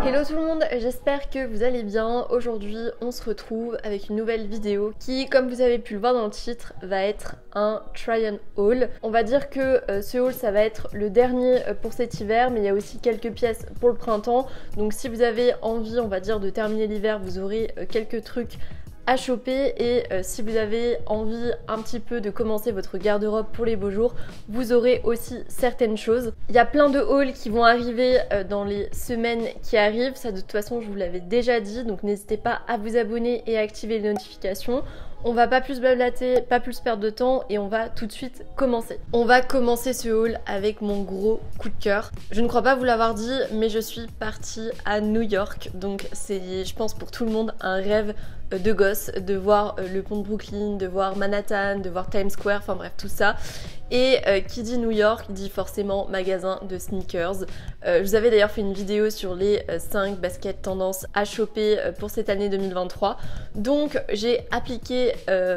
Hello tout le monde, j'espère que vous allez bien. Aujourd'hui on se retrouve avec une nouvelle vidéo qui, comme vous avez pu le voir dans le titre, va être un try and haul. On va dire que ce haul ça va être le dernier pour cet hiver, mais il y a aussi quelques pièces pour le printemps. Donc si vous avez envie, on va dire, de terminer l'hiver, vous aurez quelques trucs à choper, et si vous avez envie un petit peu de commencer votre garde-robe pour les beaux jours, vous aurez aussi certaines choses. Il y a plein de hauls qui vont arriver dans les semaines qui arrivent, ça de toute façon je vous l'avais déjà dit, donc n'hésitez pas à vous abonner et à activer les notifications. On va pas plus blablater, pas plus perdre de temps, et on va tout de suite commencer. On va commencer ce haul avec mon gros coup de cœur. Je ne crois pas vous l'avoir dit, mais je suis partie à New York, donc c'est, je pense, pour tout le monde un rêve de gosse de voir le pont de Brooklyn, de voir Manhattan, de voir Times Square, enfin bref tout ça. Et qui dit New York dit forcément magasin de sneakers. Je vous avais d'ailleurs fait une vidéo sur les 5 baskets tendance à choper pour cette année 2023. Donc j'ai appliqué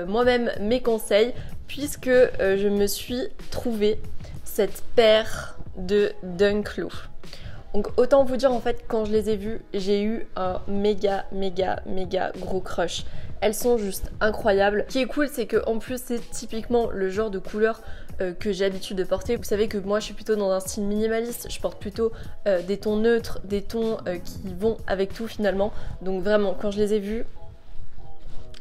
moi-même mes conseils, puisque je me suis trouvé cette paire de Dunk Low. Donc autant vous dire, en fait, quand je les ai vues, j'ai eu un méga gros crush. Elles sont juste incroyables. Ce qui est cool, c'est que en plus c'est typiquement le genre de couleur que j'ai l'habitude de porter. Vous savez que moi je suis plutôt dans un style minimaliste, je porte plutôt des tons neutres, des tons qui vont avec tout finalement. Donc vraiment, quand je les ai vues,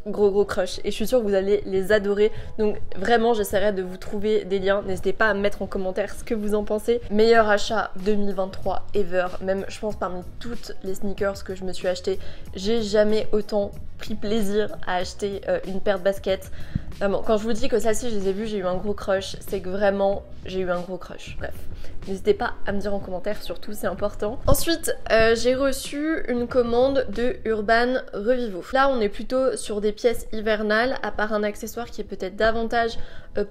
gros crush, et je suis sûre que vous allez les adorer. Donc vraiment, j'essaierai de vous trouver des liens, n'hésitez pas à me mettre en commentaire ce que vous en pensez. Meilleur achat 2023 ever, même je pense parmi toutes les sneakers que je me suis acheté, j'ai jamais autant pris plaisir à acheter une paire de baskets. Vraiment, quand je vous dis que celle-ci je les ai vues, j'ai eu un gros crush, c'est que vraiment j'ai eu un gros crush. Bref, n'hésitez pas à me dire en commentaire, surtout c'est important. Ensuite, j'ai reçu une commande de Urban Revivo. Là on est plutôt sur des pièces hivernales, à part un accessoire qui est peut-être davantage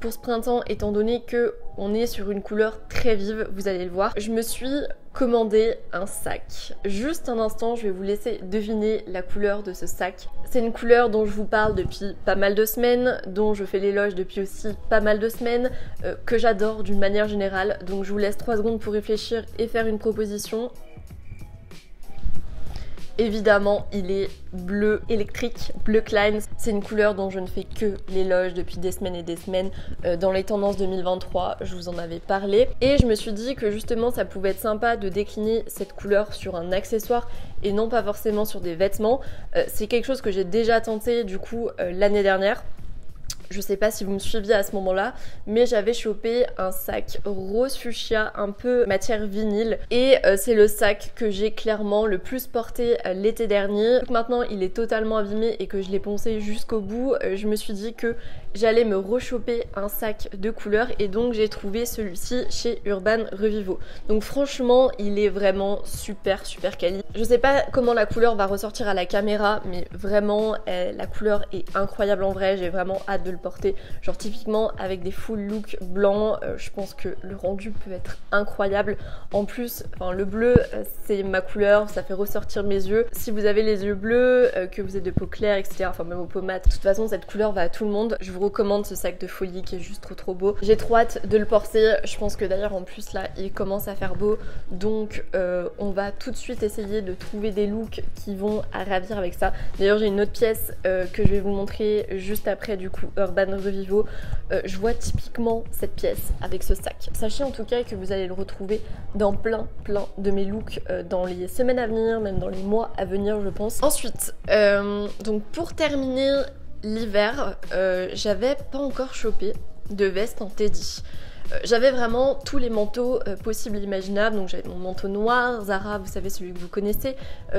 pour ce printemps, étant donné que on est sur une couleur très vive, vous allez le voir. Je me suis commandé un sac. Juste un instant, je vais vous laisser deviner la couleur de ce sac. C'est une couleur dont je vous parle depuis pas mal de semaines, dont je fais l'éloge depuis aussi pas mal de semaines, que j'adore d'une manière générale. Donc je vous laisse 3 secondes pour réfléchir et faire une proposition. Évidemment, il est bleu électrique, bleu Klein. C'est une couleur dont je ne fais que l'éloge depuis des semaines et des semaines. Dans les tendances 2023, je vous en avais parlé. Et je me suis dit que justement, ça pouvait être sympa de décliner cette couleur sur un accessoire et non pas forcément sur des vêtements. C'est quelque chose que j'ai déjà tenté du coup l'année dernière. Je sais pas si vous me suiviez à ce moment-là, mais j'avais chopé un sac rose fuchsia, un peu matière vinyle, et c'est le sac que j'ai clairement le plus porté l'été dernier. Donc maintenant il est totalement abîmé et que je l'ai poncé jusqu'au bout, je me suis dit que j'allais me rechoper un sac de couleur, et donc j'ai trouvé celui-ci chez Urban Revivo. Donc franchement il est vraiment super quali. Je sais pas comment la couleur va ressortir à la caméra, mais vraiment la couleur est incroyable en vrai, j'ai vraiment hâte de le porter. Genre typiquement avec des full look blancs, je pense que le rendu peut être incroyable. En plus, enfin, le bleu c'est ma couleur, ça fait ressortir mes yeux. Si vous avez les yeux bleus, que vous êtes de peau claire, etc., enfin même aux peaux mat, de toute façon cette couleur va à tout le monde. Je vous recommande ce sac de folie qui est juste trop beau. J'ai trop hâte de le porter. Je pense que d'ailleurs en plus là il commence à faire beau, donc on va tout de suite essayer de trouver des looks qui vont à ravir avec ça. D'ailleurs j'ai une autre pièce que je vais vous montrer juste après, du coup Urban Revivo. Je vois typiquement cette pièce avec ce sac. Sachez en tout cas que vous allez le retrouver dans plein de mes looks dans les semaines à venir, même dans les mois à venir je pense. Ensuite, donc pour terminer l'hiver, j'avais pas encore chopé de veste en teddy. J'avais vraiment tous les manteaux possibles et imaginables. Donc j'avais mon manteau noir, Zara, vous savez, celui que vous connaissez.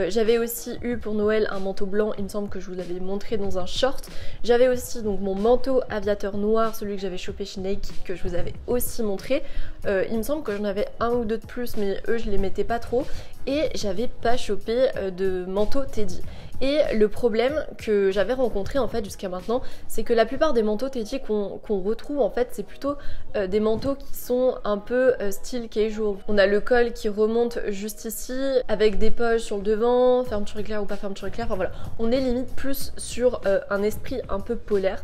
J'avais aussi eu pour Noël un manteau blanc, il me semble que je vous l'avais montré dans un short. J'avais aussi donc mon manteau aviateur noir, celui que j'avais chopé chez Nike, que je vous avais aussi montré. Il me semble que j'en avais un ou deux de plus, mais eux je les mettais pas trop. Et j'avais pas chopé de manteau teddy. Et le problème que j'avais rencontré en fait jusqu'à maintenant, c'est que la plupart des manteaux teddy qu'on retrouve en fait, c'est plutôt des manteaux qui sont un peu style casual. On a le col qui remonte juste ici, avec des poches sur le devant, fermeture éclair ou pas fermeture éclair, enfin voilà. On est limite plus sur un esprit un peu polaire.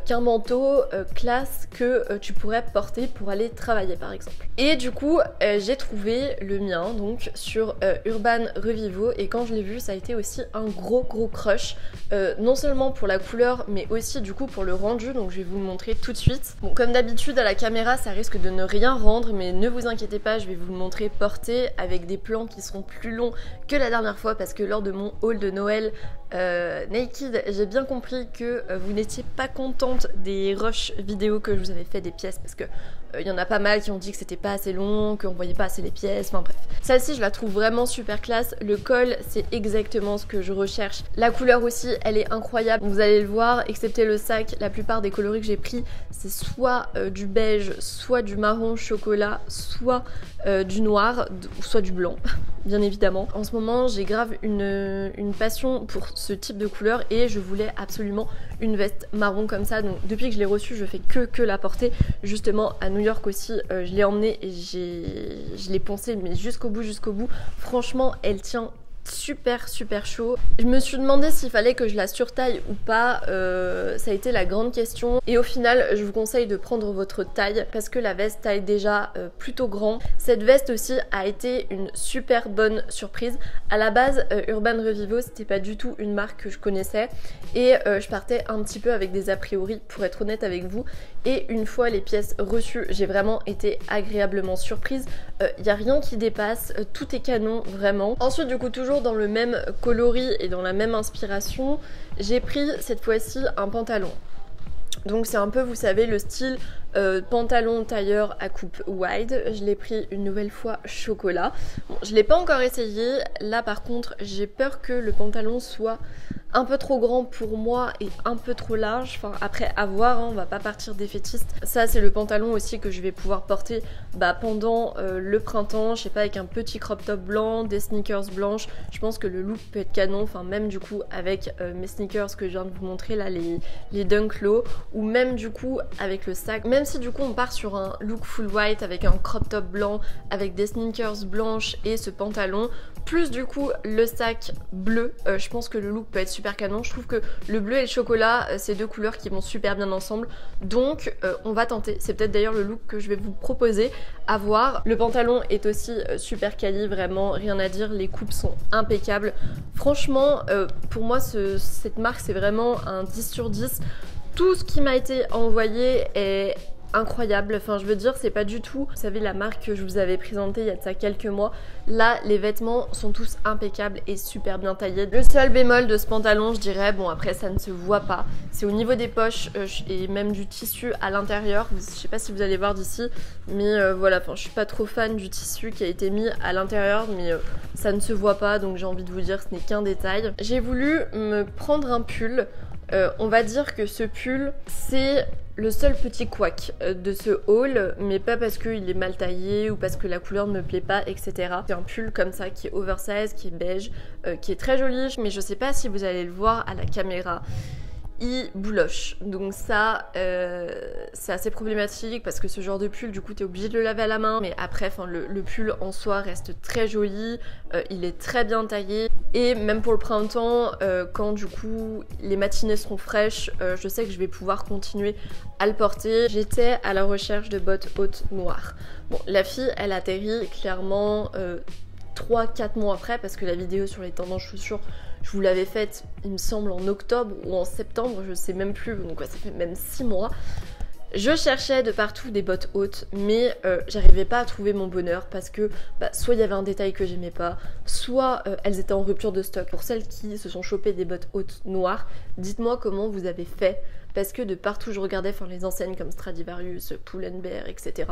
qu'un manteau classe que tu pourrais porter pour aller travailler par exemple. Et du coup j'ai trouvé le mien donc sur Urban Revivo, et quand je l'ai vu ça a été aussi un gros crush, non seulement pour la couleur mais aussi du coup pour le rendu, donc je vais vous le montrer tout de suite. Bon, comme d'habitude à la caméra ça risque de ne rien rendre, mais ne vous inquiétez pas, je vais vous le montrer porté avec des plans qui seront plus longs que la dernière fois, parce que lors de mon haul de Noël Naked, j'ai bien compris que vous n'étiez pas contente des rushs vidéo que je vous avais fait des pièces, parce que il y en a pas mal qui ont dit que c'était pas assez long, qu'on voyait pas assez les pièces, enfin bref. Celle-ci je la trouve vraiment super classe, le col c'est exactement ce que je recherche, la couleur aussi elle est incroyable, vous allez le voir, excepté le sac, la plupart des coloris que j'ai pris c'est soit du beige, soit du marron chocolat, soit du noir, soit du blanc bien évidemment. En ce moment j'ai grave une passion pour ce type de couleur et je voulais absolument une veste marron comme ça, donc depuis que je l'ai reçue je fais que la porter. Justement à New York aussi je l'ai emmenée et je l'ai poncée mais jusqu'au bout. Franchement elle tient super chaud. Je me suis demandé s'il fallait que je la surtaille ou pas, ça a été la grande question, et au final je vous conseille de prendre votre taille parce que la veste taille déjà plutôt grand. Cette veste aussi a été une super bonne surprise. À la base Urban Revivo c'était pas du tout une marque que je connaissais et je partais un petit peu avec des a priori pour être honnête avec vous, et une fois les pièces reçues j'ai vraiment été agréablement surprise. Y a rien qui dépasse, tout est canon vraiment. Ensuite du coup toujours dans le même coloris et dans la même inspiration, j'ai pris cette fois-ci un pantalon. Donc c'est un peu, vous savez, le style pantalon tailleur à coupe wide. Je l'ai pris une nouvelle fois chocolat. Bon, je l'ai pas encore essayé. Là par contre j'ai peur que le pantalon soit un peu trop grand pour moi et un peu trop large. Enfin après à voir, hein, on va pas partir défaitiste. Ça c'est le pantalon aussi que je vais pouvoir porter pendant le printemps, je sais pas, avec un petit crop top blanc, des sneakers blanches. Je pense que le look peut être canon, enfin même du coup avec mes sneakers que je viens de vous montrer là, les Dunk Low, ou même du coup avec le sac. Même si du coup on part sur un look full white avec un crop top blanc, avec des sneakers blanches et ce pantalon, plus du coup le sac bleu, je pense que le look peut être super canon. Je trouve que le bleu et le chocolat, c'est deux couleurs qui vont super bien ensemble, donc on va tenter. C'est peut-être d'ailleurs le look que je vais vous proposer à voir. Le pantalon est aussi super quali, vraiment rien à dire, les coupes sont impeccables. Franchement pour moi cette marque c'est vraiment un 10 sur 10. Tout ce qui m'a été envoyé est incroyable, enfin je veux dire c'est pas du tout, vous savez, la marque que je vous avais présentée il y a de ça quelques mois. Là les vêtements sont tous impeccables et super bien taillés. Le seul bémol de ce pantalon je dirais, bon après ça ne se voit pas, c'est au niveau des poches et même du tissu à l'intérieur. Je sais pas si vous allez voir d'ici, mais voilà, enfin je suis pas trop fan du tissu qui a été mis à l'intérieur, mais ça ne se voit pas, donc j'ai envie de vous dire ce n'est qu'un détail. J'ai voulu me prendre un pull, on va dire que ce pull c'est le seul petit couac de ce haul, mais pas parce qu'il est mal taillé ou parce que la couleur ne me plaît pas, etc. C'est un pull comme ça qui est oversize, qui est beige, qui est très joli, mais je sais pas si vous allez le voir à la caméra. Il bouloche, donc ça c'est assez problématique parce que ce genre de pull du coup t'es obligé de le laver à la main, mais après le pull en soi reste très joli, il est très bien taillé, et même pour le printemps quand du coup les matinées seront fraîches, je sais que je vais pouvoir continuer à le porter. J'étais à la recherche de bottes hautes noires. Bon, la fille elle atterrit clairement 3-4 mois après, parce que la vidéo sur les tendances chaussures je vous l'avais faite il me semble en octobre ou en septembre, je sais même plus, donc ouais, ça fait même 6 mois. Je cherchais de partout des bottes hautes, mais j'arrivais pas à trouver mon bonheur parce que soit il y avait un détail que j'aimais pas, soit elles étaient en rupture de stock. Pour celles qui se sont chopées des bottes hautes noires, dites-moi comment vous avez fait, parce que de partout je regardais, enfin les enseignes comme Stradivarius, Pull&Bear, etc.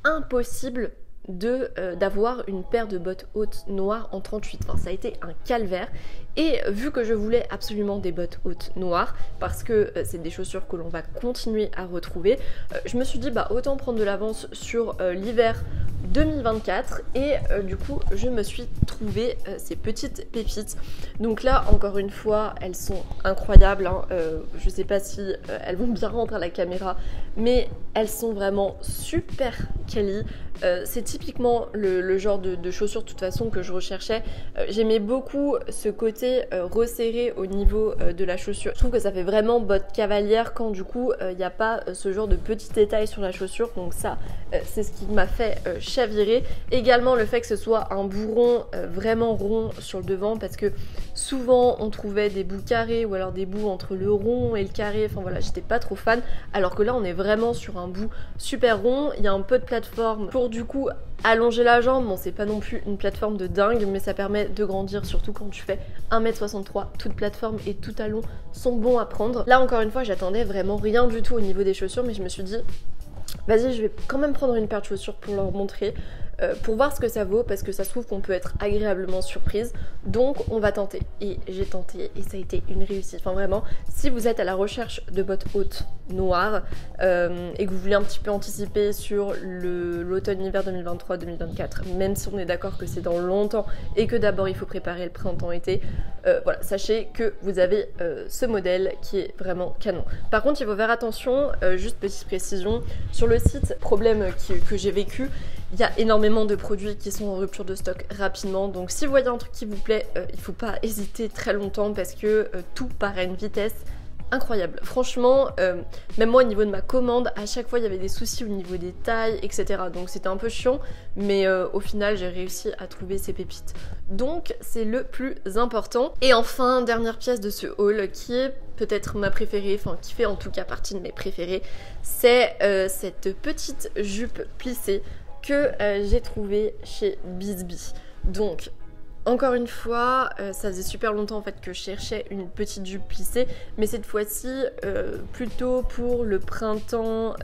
Impossible d'avoir une paire de bottes hautes noires en 38. Enfin ça a été un calvaire, et vu que je voulais absolument des bottes hautes noires parce que c'est des chaussures que l'on va continuer à retrouver, je me suis dit autant prendre de l'avance sur l'hiver 2024, et du coup je me suis trouvé ces petites pépites. Donc là encore une fois elles sont incroyables, hein. Je sais pas si elles vont bien rendre à la caméra, mais elles sont vraiment super quali. C'est typiquement le genre de chaussures de toute façon que je recherchais. J'aimais beaucoup ce côté resserré au niveau de la chaussure. Je trouve que ça fait vraiment botte cavalière quand du coup il n'y a pas ce genre de petits détails sur la chaussure, donc ça c'est ce qui m'a fait chavirer. Également le fait que ce soit un bourron vraiment rond sur le devant, parce que souvent on trouvait des bouts carrés ou alors des bouts entre le rond et le carré, enfin voilà, j'étais pas trop fan, alors que là on est vraiment sur un bout super rond. Il y a un peu de plateforme pour du coup allonger la jambe. Bon, c'est pas non plus une plateforme de dingue, mais ça permet de grandir, surtout quand tu fais 1m63. Toute plateforme et tout talon sont bons à prendre. Là encore une fois j'attendais vraiment rien du tout au niveau des chaussures, mais je me suis dit vas-y, je vais quand même prendre une paire de chaussures pour leur montrer, pour voir ce que ça vaut, parce que ça se trouve qu'on peut être agréablement surprise. Donc on va tenter. Et j'ai tenté et ça a été une réussite. Enfin vraiment, si vous êtes à la recherche de bottes hautes noires et que vous voulez un petit peu anticiper sur l'automne-hiver 2023-2024, même si on est d'accord que c'est dans longtemps et que d'abord il faut préparer le printemps-été, voilà, sachez que vous avez ce modèle qui est vraiment canon. Par contre, il faut faire attention, juste petite précision, sur le site, problème que j'ai vécu, il y a énormément de produits qui sont en rupture de stock rapidement, donc si vous voyez un truc qui vous plaît, il faut pas hésiter très longtemps, parce que tout part à une vitesse incroyable. Franchement, même moi au niveau de ma commande, à chaque fois il y avait des soucis au niveau des tailles, etc. Donc c'était un peu chiant, mais au final j'ai réussi à trouver ces pépites. Donc c'est le plus important. Et enfin, dernière pièce de ce haul qui est peut-être ma préférée, enfin qui fait en tout cas partie de mes préférées, c'est cette petite jupe plissée que j'ai trouvée chez Bisbee. Donc encore une fois, ça faisait super longtemps en fait que je cherchais une petite jupe plissée, mais cette fois-ci plutôt pour le printemps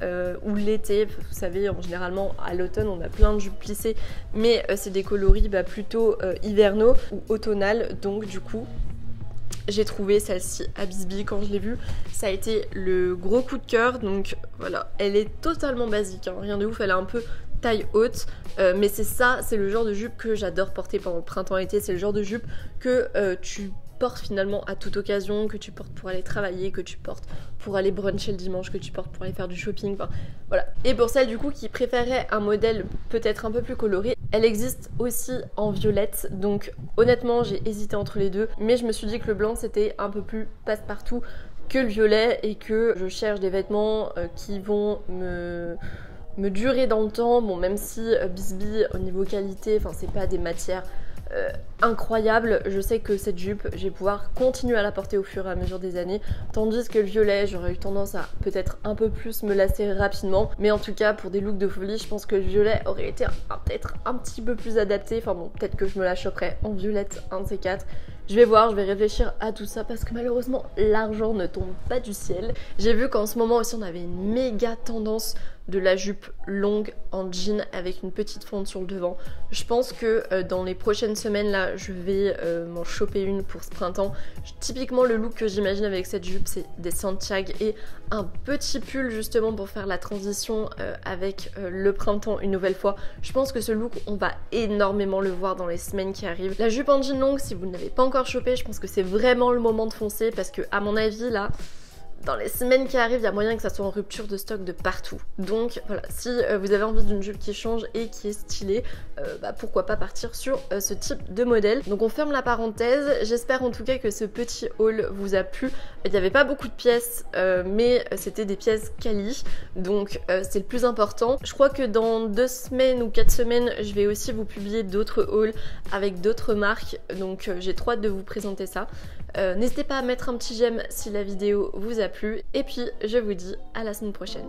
ou l'été. Vous savez, généralement à l'automne on a plein de jupes plissées, mais c'est des coloris plutôt hivernaux ou automnales, donc du coup j'ai trouvé celle-ci à Bisbee. Quand je l'ai vue, ça a été le gros coup de cœur. Donc voilà, elle est totalement basique, hein, rien de ouf, elle est un peu taille haute, mais c'est le genre de jupe que j'adore porter pendant le printemps-été. C'est le genre de jupe que tu portes finalement à toute occasion, que tu portes pour aller travailler, que tu portes pour aller bruncher le dimanche, que tu portes pour aller faire du shopping, enfin voilà. Et pour celle du coup qui préférait un modèle peut-être un peu plus coloré, elle existe aussi en violette, donc honnêtement j'ai hésité entre les deux, mais je me suis dit que le blanc c'était un peu plus passe-partout que le violet, et que je cherche des vêtements qui vont me durer dans le temps. Bon, même si Bisbee au niveau qualité, enfin c'est pas des matières incroyables, je sais que cette jupe je vais pouvoir continuer à la porter au fur et à mesure des années, tandis que le violet j'aurais eu tendance à peut-être un peu plus me lasser rapidement. Mais en tout cas pour des looks de folie, je pense que le violet aurait été peut-être un petit peu plus adapté. Enfin bon, peut-être que je me la choperais en violette, un de ces quatre. Je vais voir, je vais réfléchir à tout ça, parce que malheureusement l'argent ne tombe pas du ciel. J'ai vu qu'en ce moment aussi on avait une méga tendance de la jupe longue en jean avec une petite fente sur le devant. Je pense que dans les prochaines semaines là, je vais m'en choper une pour ce printemps. Typiquement le look que j'imagine avec cette jupe, c'est des Santiago et un petit pull justement pour faire la transition avec le printemps une nouvelle fois. Je pense que ce look, on va énormément le voir dans les semaines qui arrivent. La jupe en jean longue, si vous ne l'avez pas encore chopée, je pense que c'est vraiment le moment de foncer, parce que à mon avis là, dans les semaines qui arrivent, il y a moyen que ça soit en rupture de stock de partout. Donc voilà, si vous avez envie d'une jupe qui change et qui est stylée, pourquoi pas partir sur ce type de modèle. Donc on ferme la parenthèse. J'espère en tout cas que ce petit haul vous a plu. Il n'y avait pas beaucoup de pièces, mais c'était des pièces quali, donc c'est le plus important. Je crois que dans 2 semaines ou 4 semaines, je vais aussi vous publier d'autres hauls avec d'autres marques, donc j'ai trop hâte de vous présenter ça. N'hésitez pas à mettre un petit j'aime si la vidéo vous a plu, et puis je vous dis à la semaine prochaine.